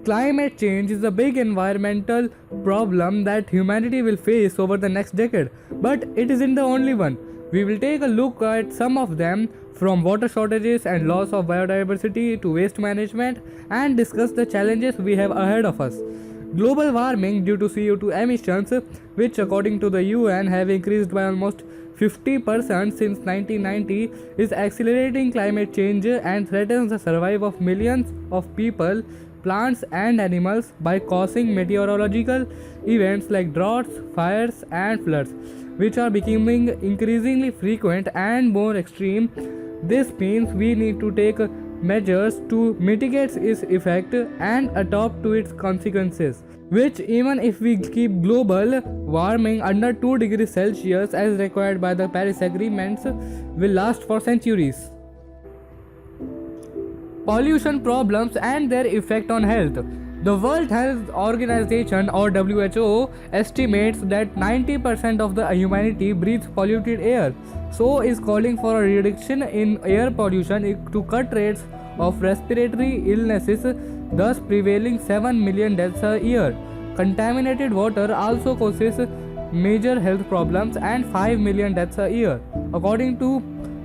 Climate change is a big environmental problem that humanity will face over the next decade, but it isn't the only one. We will take a look at some of them, from water shortages and loss of biodiversity to waste management, and discuss the challenges we have ahead of us. Global warming due to CO2 emissions, which according to the UN have increased by almost 50% since 1990, is accelerating climate change and threatens the survival of millions of people, plants, and animals by causing meteorological events like droughts, fires, and floods, which are becoming increasingly frequent and more extreme. This means we need to take measures to mitigate its effect and adapt to its consequences, which, even if we keep global warming under 2 degrees Celsius as required by the Paris agreements, will last for centuries. Pollution problems and their effect on health. The World Health Organization, or WHO, estimates that 90% of the humanity breathes polluted air, so is calling for a reduction in air pollution to cut rates of respiratory illnesses, thus prevailing 7 million deaths a year. Contaminated water also causes major health problems and 5 million deaths a year. According to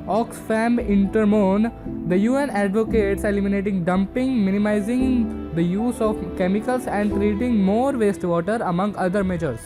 Oxfam Intermon, the UN advocates eliminating dumping, minimizing the use of chemicals, and treating more wastewater, among other measures.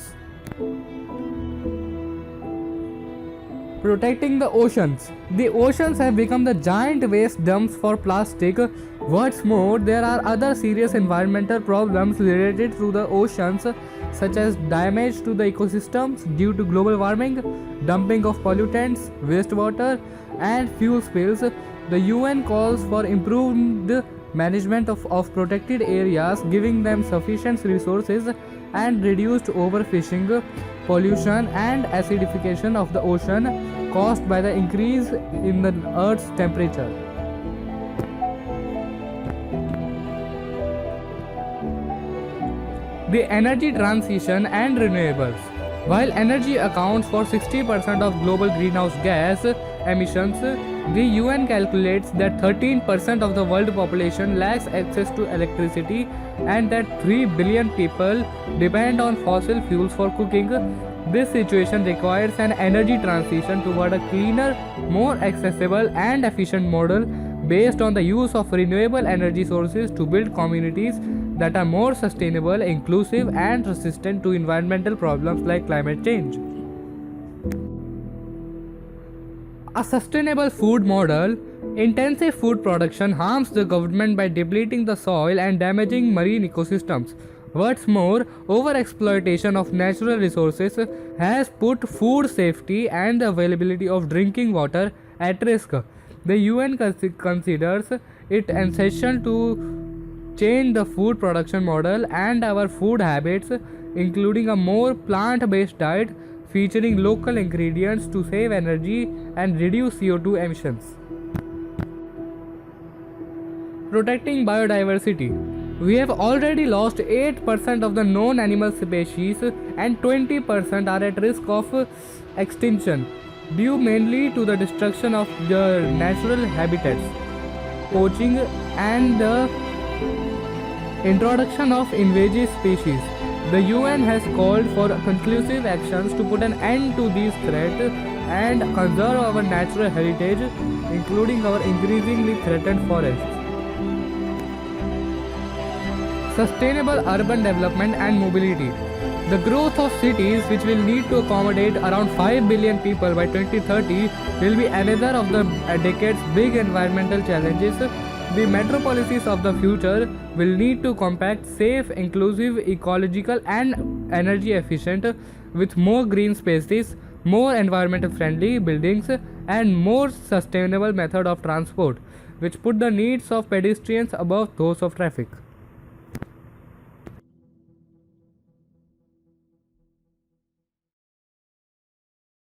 Protecting the oceans. The oceans have become the giant waste dumps for plastic. What's more, there are other serious environmental problems related to the oceans, such as damage to the ecosystems due to global warming, dumping of pollutants, wastewater, and fuel spills. The UN calls for improved management of protected areas, giving them sufficient resources, and reduced overfishing, pollution, and acidification of the ocean caused by the increase in the Earth's temperature. The energy transition and renewables. While energy accounts for 60% of global greenhouse gas emissions, the UN calculates that 13% of the world population lacks access to electricity and that 3 billion people depend on fossil fuels for cooking. This situation requires an energy transition toward a cleaner, more accessible, and efficient model based on the use of renewable energy sources to build communities that are more sustainable, inclusive, and resistant to environmental problems like climate change. A sustainable food model. Intensive food production harms the government by depleting the soil and damaging marine ecosystems. What's more, overexploitation of natural resources has put food safety and the availability of drinking water at risk. The UN considers it essential to change the food production model and our food habits, including a more plant-based diet featuring local ingredients to save energy and reduce CO2 emissions. Protecting biodiversity. We have already lost 8% of the known animal species and 20% are at risk of extinction, due mainly to the destruction of their natural habitats, poaching, and the introduction of invasive species. The UN has called for conclusive actions to put an end to these threats and conserve our natural heritage, including our increasingly threatened forests. Sustainable urban development and mobility. The growth of cities, which will need to accommodate around 5 billion people by 2030, will be another of the decade's big environmental challenges. The metropolises of the future will need to compact, safe, inclusive, ecological, and energy efficient, with more green spaces, more environmental friendly buildings, and more sustainable method of transport, which put the needs of pedestrians above those of traffic.